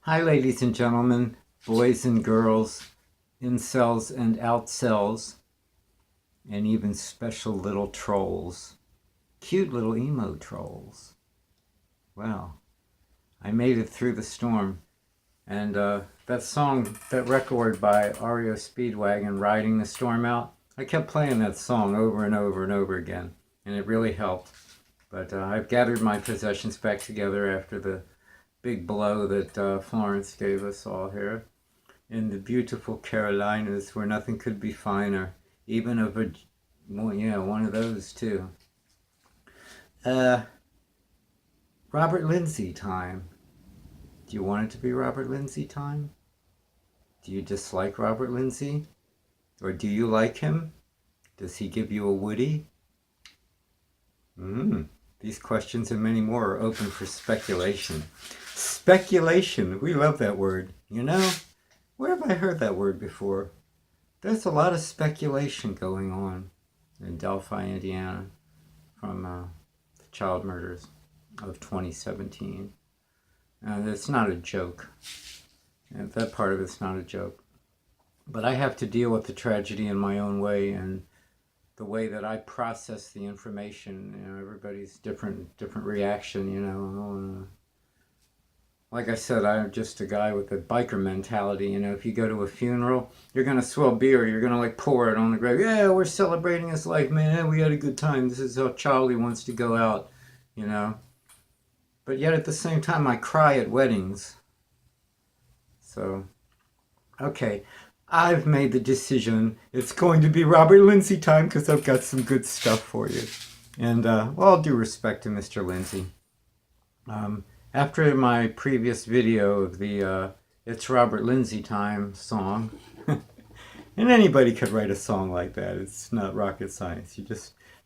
Hi, ladies and gentlemen, boys and girls, incels and outcells, and even special little trolls. Cute little emo trolls. Well, I made it through the storm. And that song, that record by REO Speedwagon, Riding the Storm Out, I kept playing that song over and over and over again, and it really helped. But I've gathered my possessions back together after the big blow that Florence gave us all here in the beautiful Carolinas, where nothing could be finer, even well, yeah, one of those too. Robert Lindsay time. Do you want it to be Robert Lindsay time? Do you dislike Robert Lindsay? Or do you like him? Does he give you a Woody? These questions and many more are open for speculation. Speculation, we love that word. You know, where have I heard that word before? There's a lot of speculation going on in Delphi, Indiana, from the child murders of 2017. It's not a joke. And that part of it's not a joke. But I have to deal with the tragedy in my own way, and the way that I process the information. You know, everybody's different reaction, you know. Like I said, I'm just a guy with a biker mentality. You know, if you go to a funeral, you're going to swill beer. You're going to like pour it on the grave. Yeah, we're celebrating his life, man. We had a good time. This is how Charlie wants to go out, you know. But yet at the same time, I cry at weddings. So, okay. I've made the decision. It's going to be Robert Lindsay time because I've got some good stuff for you. And, well, all due respect to Mr. Lindsay. After my previous video of the It's Robert Lindsay Time song, and anybody could write a song like that. It's not rocket science.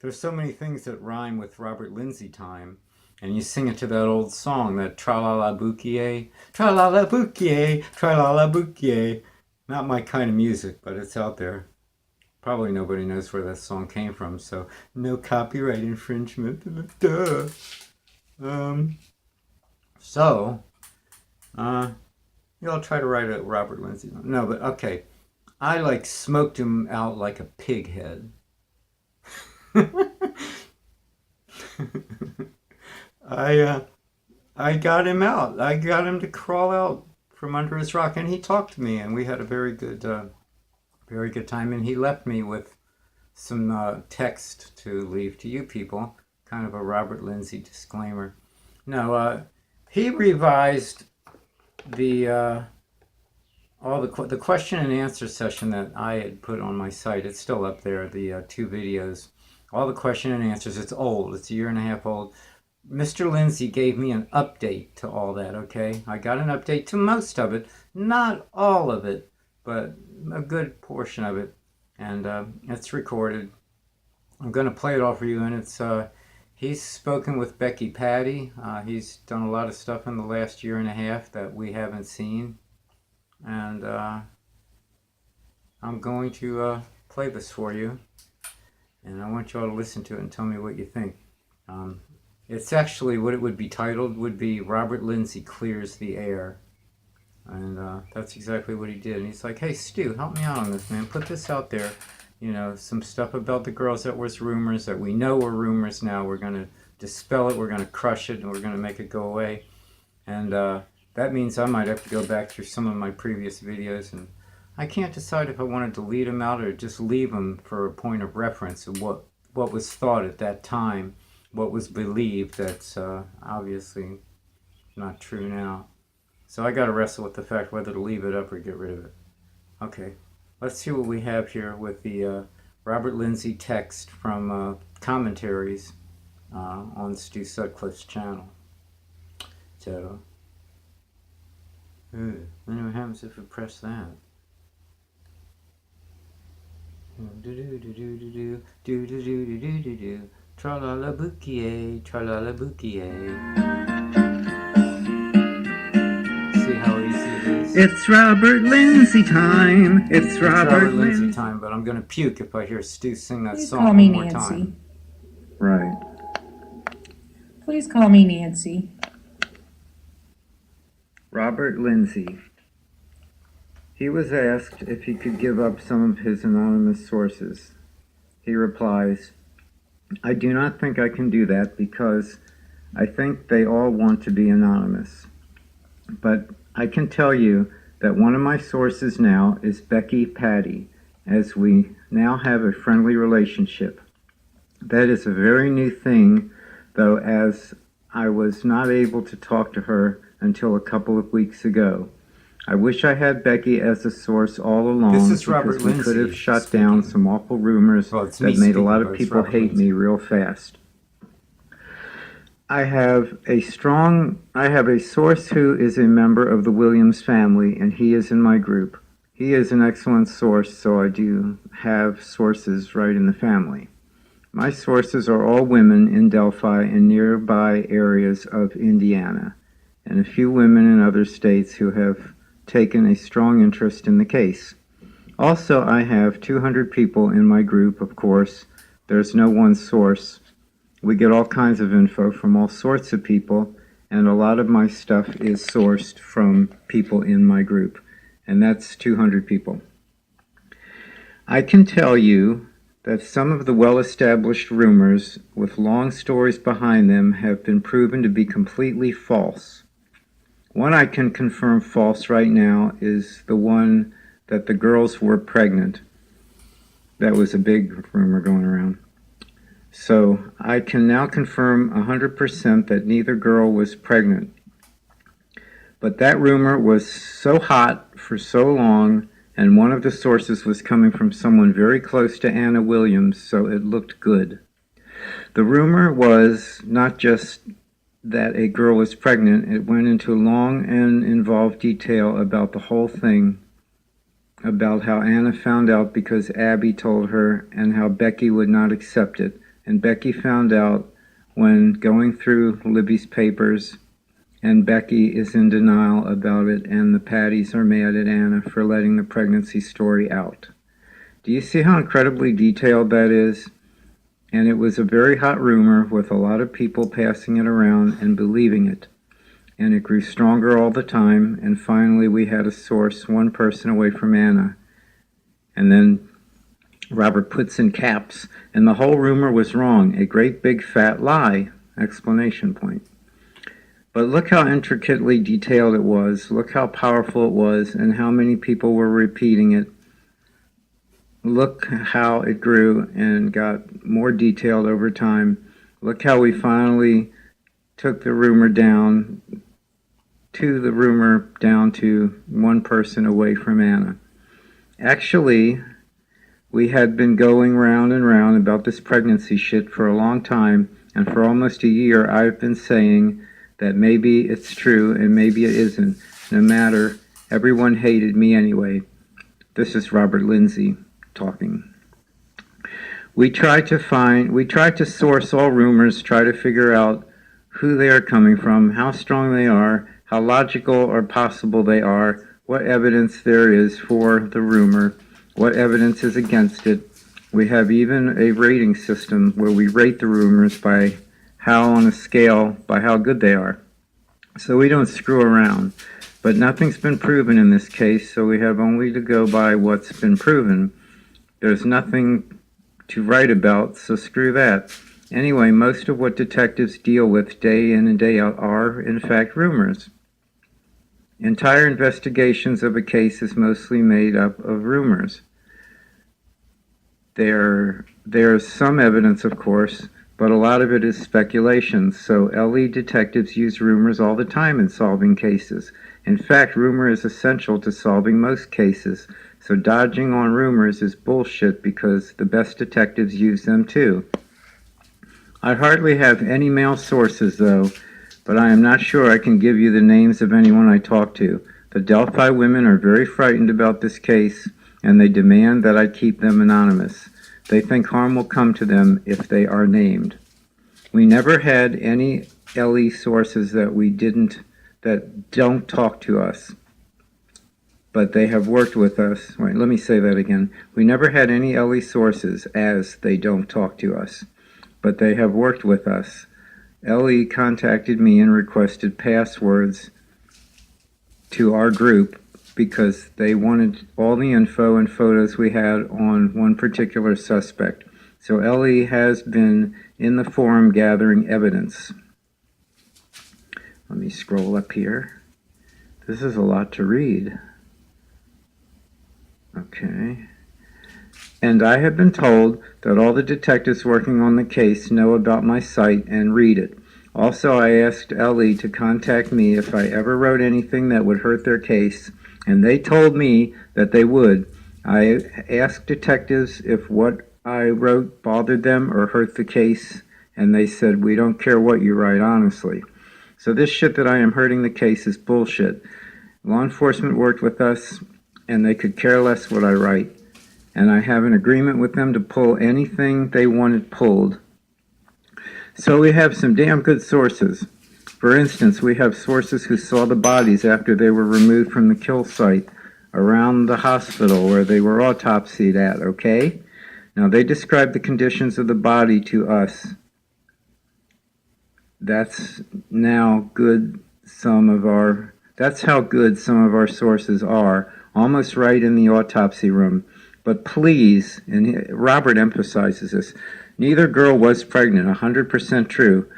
There's so many things that rhyme with Robert Lindsay Time. And you sing it to that old song, that tra-la-la bouquier, tra-la-la bouquier, tra-la-la bouquier. Not my kind of music, but it's out there. Probably nobody knows where that song came from, so no copyright infringement. Duh. So, I'll try to write a Robert Lindsay. No, but okay. I like smoked him out like a pig head. I got him out. I got him to crawl out from under his rock, and he talked to me, and we had a very good time. And he left me with some text to leave to you people, kind of a Robert Lindsay disclaimer. No, he revised the the question and answer session that I had put on my site. It's still up there. The 2 videos, all the question and answers. It's old. It's a year and a half old. Mr. Lindsay gave me an update to all that, okay? I got an update to most of it, not all of it, but a good portion of it, and it's recorded. I'm going to play it all for you, and it's, he's spoken with Becky Patty. He's done a lot of stuff in the last year and a half that we haven't seen, and I'm going to play this for you, and I want you all to listen to it and tell me what you think. It's actually, what it would be titled would be Robert Lindsay Clears the Air. And that's exactly what he did. And he's like, hey, Stu, help me out on this, man. Put this out there. You know, some stuff about the girls that was rumors that we know were rumors now. We're going to dispel it. We're going to crush it. And we're going to make it go away. And that means I might have to go back through some of my previous videos. And I can't decide if I want to delete them out or just leave them for a point of reference of what was thought at that time. What was believed, that's obviously not true now. So I got to wrestle with the fact whether to leave it up or get rid of it. Okay, let's see what we have here with the Robert Lindsay text from commentaries on Stu Sutclif's channel. So, then what happens if we press that? Do-do-do-do-do-do, tra-la-la bouquier, tra-la-la bouquier. See how easy it is? It's Robert Lindsay time. It's Robert Lindsay time, but I'm going to puke if I hear Stu sing that Please song call me one more Nancy. time. Right. Please call me Nancy. Robert Lindsay. He was asked if he could give up some of his anonymous sources. He replies, "I do not think I can do that because I think they all want to be anonymous. But I can tell you that one of my sources now is Becky Patty, as we now have a friendly relationship. That is a very new thing, though, as I was not able to talk to her until a couple of weeks ago. I wish I had Becky as a source all along because we could have shut down some awful rumors that made a lot of people hate me real fast. I have a source who is a member of the Williams family, and he is in my group. He is an excellent source, so I do have sources right in the family. My sources are all women in Delphi and nearby areas of Indiana, and a few women in other states who have taken a strong interest in the case. Also, I have 200 people in my group, of course. There's no one source. We get all kinds of info from all sorts of people, and a lot of my stuff is sourced from people in my group, and that's 200 people. I can tell you that some of the well-established rumors with long stories behind them have been proven to be completely false. One I can confirm false right now is the one that the girls were pregnant. That was a big rumor going around. So I can now confirm 100% that neither girl was pregnant. But that rumor was so hot for so long, and one of the sources was coming from someone very close to Anna Williams, so it looked good. The rumor was not just that a girl was pregnant. It went into long and involved detail about the whole thing, about how Anna found out because Abby told her, and how Becky would not accept it. And Becky found out when going through Libby's papers, and Becky is in denial about it, and the Patties are mad at Anna for letting the pregnancy story out. Do you see how incredibly detailed that is? And it was a very hot rumor with a lot of people passing it around and believing it. And it grew stronger all the time, and finally we had a source one person away from Anna. And then Robert puts in caps, and the whole rumor was wrong, a great big fat lie, exclamation point. But look how intricately detailed it was, look how powerful it was, and how many people were repeating it. Look how it grew and got more detailed over time. Look how we finally took the rumor down to one person away from Anna. Actually, we had been going round and round about this pregnancy shit for a long time, and for almost a year I've been saying that maybe it's true and maybe it isn't. No matter, everyone hated me anyway. This is Robert Lindsay talking. We try to source all rumors, try to figure out who they are coming from, how strong they are, how logical or possible they are, what evidence there is for the rumor, what evidence is against it. We have even a rating system where we rate the rumors by how good they are. So we don't screw around. But nothing's been proven in this case, so we have only to go by what's been proven. There's nothing to write about, so screw that. Anyway, most of what detectives deal with day in and day out are, in fact, rumors. Entire investigations of a case is mostly made up of rumors. There's some evidence, of course, but a lot of it is speculation, so LE detectives use rumors all the time in solving cases. In fact, rumor is essential to solving most cases, so dodging on rumors is bullshit because the best detectives use them too. I hardly have any male sources, though, but I am not sure I can give you the names of anyone I talk to. The Delphi women are very frightened about this case, and they demand that I keep them anonymous. They think harm will come to them if they are named. We never had any LE sources that don't talk to us, but they have worked with us. Wait, let me say that again. We never had any LE sources as they don't talk to us, but they have worked with us. LE contacted me and requested passwords to our group because they wanted all the info and photos we had on one particular suspect. So Ellie has been in the forum gathering evidence. Let me scroll up here. This is a lot to read. Okay. And I have been told that all the detectives working on the case know about my site and read it. Also, I asked Ellie to contact me if I ever wrote anything that would hurt their case, and they told me that they would. I asked detectives if what I wrote bothered them or hurt the case, and they said, we don't care what you write, honestly. So this shit that I am hurting the case is bullshit. Law enforcement worked with us, and they could care less what I write. And I have an agreement with them to pull anything they wanted pulled. So we have some damn good sources. For instance, we have sources who saw the bodies after they were removed from the kill site around the hospital where they were autopsied at, okay? Now, they described the conditions of the body to us. That's how good some of our sources are, almost right in the autopsy room. But please, and Robert emphasizes this, neither girl was pregnant, 100% true.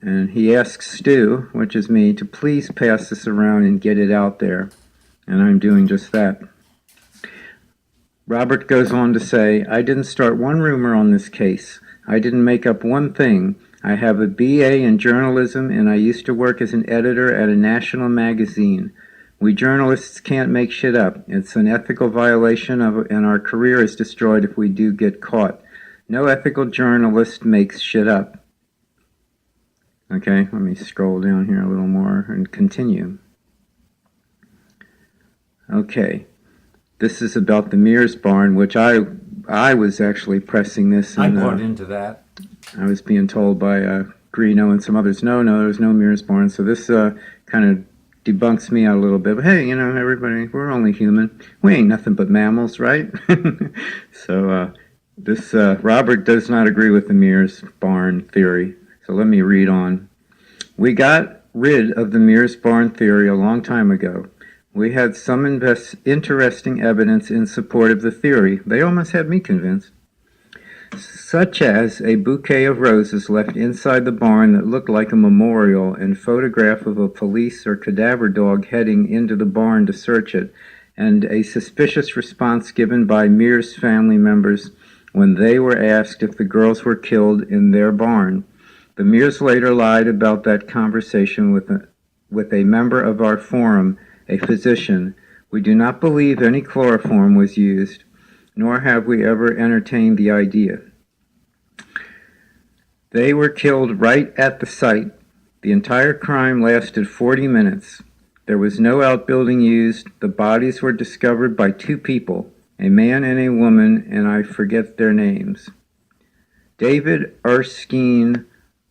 And he asks Stu, which is me, to please pass this around and get it out there. And I'm doing just that. Robert goes on to say, I didn't start one rumor on this case. I didn't make up one thing. I have a BA in journalism, and I used to work as an editor at a national magazine. We journalists can't make shit up. It's an ethical violation, and our career is destroyed if we do get caught. No ethical journalist makes shit up. Okay, let me scroll down here a little more and continue. Okay, this is about the Mears barn, which I was actually pressing this. I bought into that. I was being told by Greeno and some others, no, there's no Mears barn. So this kind of debunks me out a little bit. But hey, everybody, we're only human. We ain't nothing but mammals, right? So this Robert does not agree with the Mears barn theory. So let me read on. We got rid of the Mears barn theory a long time ago. We had some interesting evidence in support of the theory. They almost had me convinced. Such as a bouquet of roses left inside the barn that looked like a memorial and photograph of a police or cadaver dog heading into the barn to search it, and a suspicious response given by Mears family members when they were asked if the girls were killed in their barn. The Mears later lied about that conversation with a member of our forum, a physician. We do not believe any chloroform was used, nor have we ever entertained the idea. They were killed right at the site. The entire crime lasted 40 minutes. There was no outbuilding used. The bodies were discovered by two people, a man and a woman, and I forget their names. David Erskine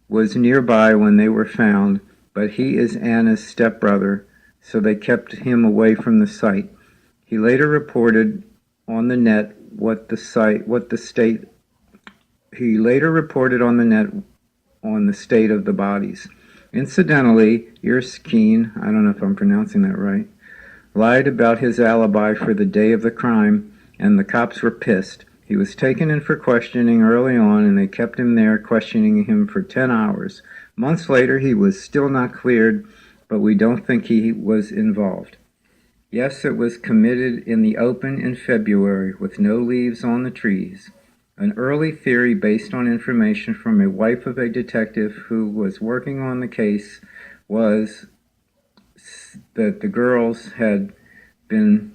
was nearby when they were found, but he is Anna's stepbrother, so they kept him away from the site. He later reported on the net on the state of the bodies. Incidentally, Erskine, I don't know if I'm pronouncing that right, lied about his alibi for the day of the crime, and the cops were pissed. He was taken in for questioning early on, and they kept him there questioning him for 10 hours. Months later, he was still not cleared, but we don't think he was involved. Yes, it was committed in the open in February with no leaves on the trees. An early theory based on information from a wife of a detective who was working on the case was that the girls had been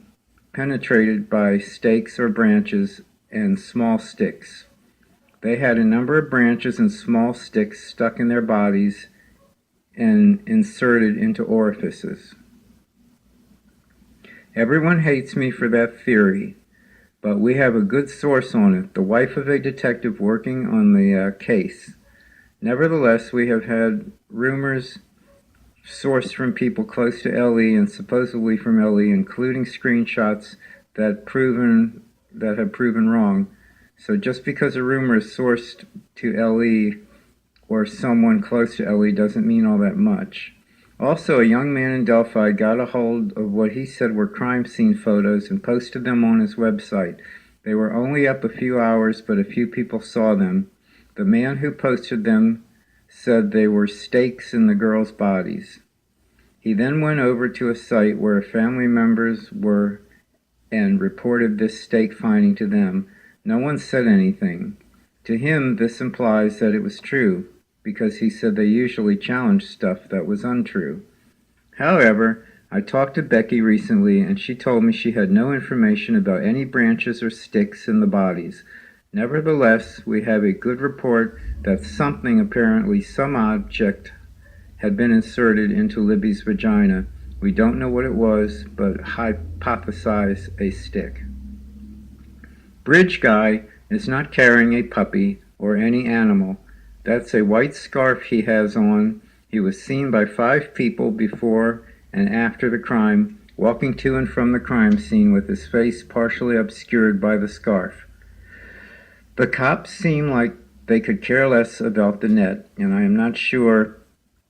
penetrated by stakes or branches and small sticks. They had a number of branches and small sticks stuck in their bodies and inserted into orifices. Everyone hates me for that theory, but we have a good source on it, the wife of a detective working on the case. Nevertheless, we have had rumors sourced from people close to LE and supposedly from LE, including screenshots that have proven wrong. So just because a rumor is sourced to LE or someone close to LE doesn't mean all that much. Also, a young man in Delphi got a hold of what he said were crime scene photos and posted them on his website. They were only up a few hours, but a few people saw them. The man who posted them said they were stakes in the girls' bodies. He then went over to a site where family members were and reported this stake finding to them. No one said anything. To him, this implies that it was true, because he said they usually challenged stuff that was untrue. However, I talked to Becky recently, and she told me she had no information about any branches or sticks in the bodies. Nevertheless, we have a good report that something, apparently some object, had been inserted into Libby's vagina. We don't know what it was, but hypothesize a stick. Bridge Guy is not carrying a puppy or any animal. That's a white scarf he has on. He was seen by 5 people before and after the crime, walking to and from the crime scene with his face partially obscured by the scarf. The cops seem like they could care less about the net, and I am not sure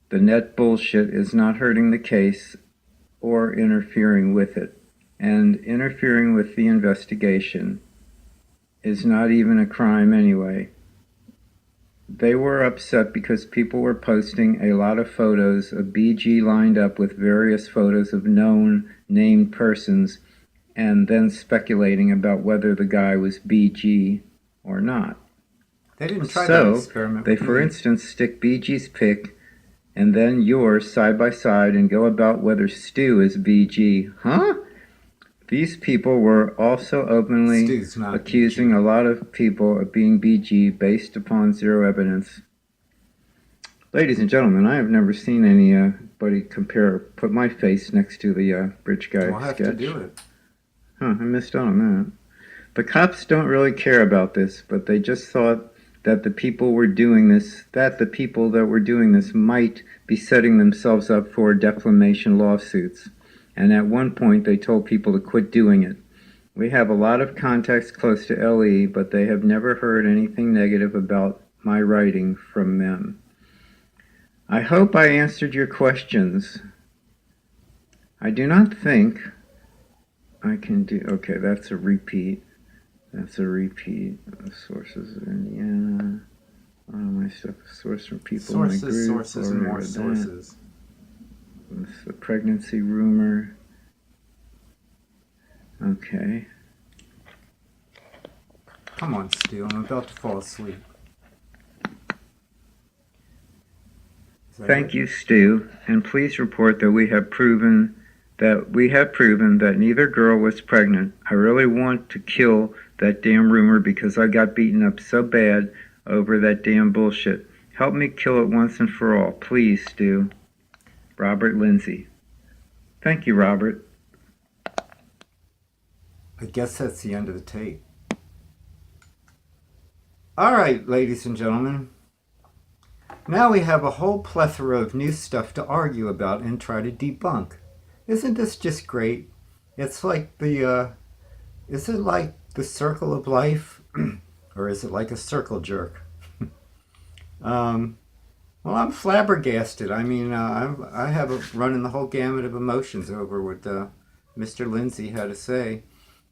the net bullshit is not hurting the case or interfering with it. And interfering with the investigation is not even a crime anyway. They were upset because people were posting a lot of photos of BG lined up with various photos of known named persons and then speculating about whether the guy was BG or not. They didn't try that So, experiment. they, for instance, stick BG's pic and then yours side by side and go about whether Stu is BG. Huh? These people were also openly accusing a lot of people of being BG based upon zero evidence. Ladies and gentlemen, I have never seen anybody put my face next to the Bridge Guy We'll have sketch. to do it. Huh, I missed out on that. The cops don't really care about this, but they just thought that the people that were doing this might be setting themselves up for defamation lawsuits. And at one point they told people to quit doing it. We have a lot of contacts close to LE, but they have never heard anything negative about my writing from them. I hope I answered your questions. I do not think I can do... Okay, that's a repeat. Sources of Indiana. A lot of my stuff is sourced from people in my group. Sources, and more sources. It's the pregnancy rumor. Okay. Come on, Stu. I'm about to fall asleep. Thank you, Stu, and please report that we have proven that neither girl was pregnant. I really want to kill that damn rumor because I got beaten up so bad over that damn bullshit. Help me kill it once and for all. Please, Stu. Robert Lindsay. Thank you, Robert. I guess that's the end of the tape. All right, ladies and gentlemen. Now we have a whole plethora of new stuff to argue about and try to debunk. Isn't this just great? It's like is it like the circle of life? Or is it like a circle jerk? Well, I'm flabbergasted. I mean, I have running the whole gamut of emotions over what Mr. Lindsay had to say.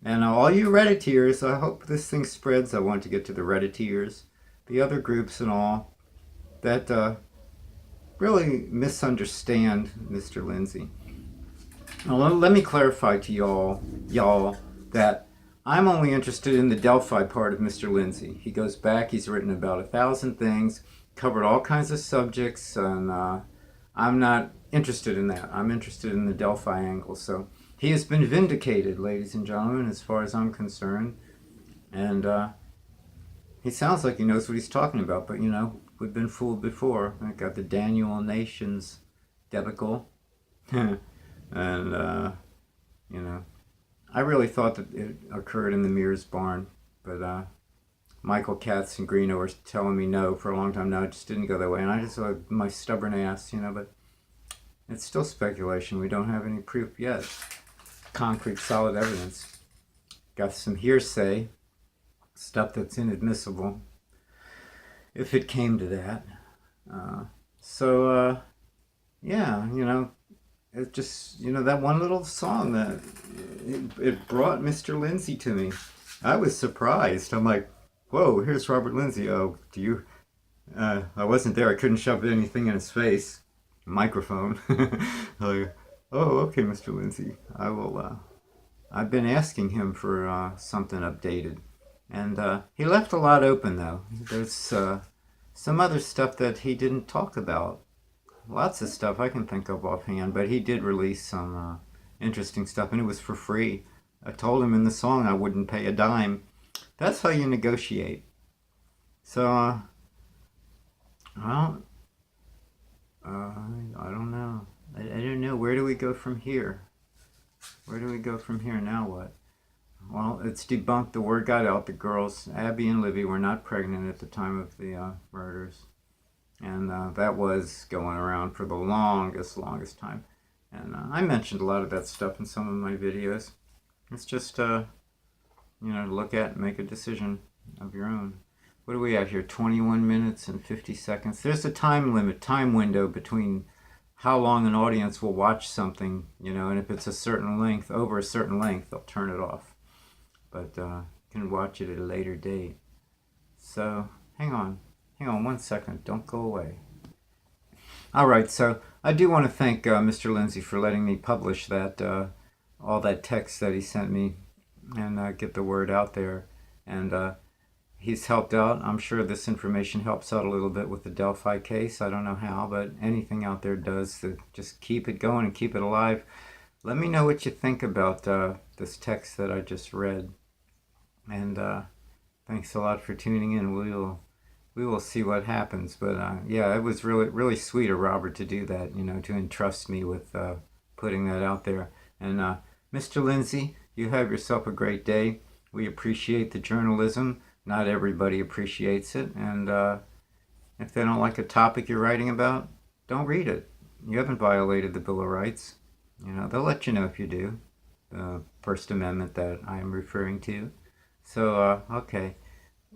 And all you Redditeers, I hope this thing spreads. I want to get to the Redditeers, the other groups and all, that really misunderstand Mr. Lindsay. Now, let me clarify to y'all, that I'm only interested in the Delphi part of Mr. Lindsay. He goes back, he's written about 1,000 things, covered all kinds of subjects, and I'm not interested in that. I'm interested in the Delphi angle. So he has been vindicated, ladies and gentlemen, as far as I'm concerned. And he sounds like he knows what he's talking about, but you know, we've been fooled before. I got the Daniel Nations debacle. And, you know, I really thought that it occurred in the Mears barn, but Michael Katz and Greeno were telling me no for a long time now. It just didn't go that way, and I just my stubborn ass, you know, but it's still speculation. We don't have any proof yet. Concrete, solid evidence. Got some hearsay, stuff that's inadmissible, if it came to that. So yeah, it just, that one little song that it brought Mr. Lindsay to me. I was surprised. I'm like, whoa, here's Robert Lindsay. Oh, do you? I wasn't there. I couldn't shove anything in his face. Microphone. Like, oh, okay, Mr. Lindsay. I will. I've been asking him for something updated, and he left a lot open though. There's some other stuff that he didn't talk about. Lots of stuff I can think of offhand, but he did release some interesting stuff, and it was for free. I told him in the song I wouldn't pay a dime. That's how you negotiate. So, well, I don't know. I don't know. Where do we go from here? Where do we go from here? Now what? Well, it's debunked. The word got out. The girls, Abby and Libby, were not pregnant at the time of the murders. And that was going around for the longest time. And I mentioned a lot of that stuff in some of my videos. It's just, to look at and make a decision of your own. What do we have here? 21 minutes and 50 seconds. There's a time limit, time window between how long an audience will watch something, and if it's a certain length, over a certain length, they'll turn it off. But you can watch it at a later date. So, hang on 1 second. Don't go away. All right, so I do want to thank Mr. Lindsay for letting me publish that, all that text that he sent me and get the word out there. And he's helped out. I'm sure this information helps out a little bit with the Delphi case. I don't know how, but anything out there does to just keep it going and keep it alive. Let me know what you think about this text that I just read. And thanks a lot for tuning in. We will see what happens. But yeah, it was really sweet of Robert to do that, to entrust me with putting that out there. And Mr. Lindsay, you have yourself a great day. We appreciate the journalism. Not everybody appreciates it. And if they don't like a topic you're writing about, don't read it. You haven't violated the Bill of Rights. They'll let you know if you do. The First Amendment that I am referring to. So, okay.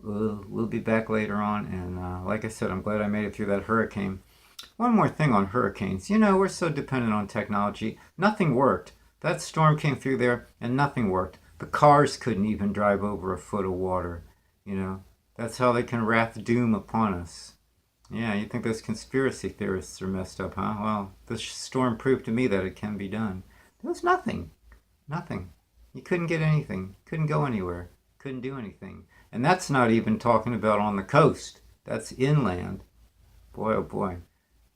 We'll be back later on, and like I said, I'm glad I made it through that hurricane. One more thing on hurricanes. We're so dependent on technology. Nothing worked. That storm came through there, and nothing worked. The cars couldn't even drive over a foot of water. That's how they can wrath doom upon us. Yeah, you think those conspiracy theorists are messed up, huh? Well, this storm proved to me that it can be done. There was nothing. Nothing. You couldn't get anything. Couldn't go anywhere. Couldn't do anything. And that's not even talking about on the coast. That's inland. Boy, oh boy.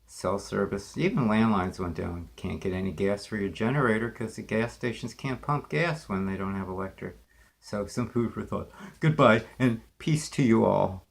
Cell service. Even landlines went down. Can't get any gas for your generator because the gas stations can't pump gas when they don't have electric. So some food for thought. Goodbye and peace to you all.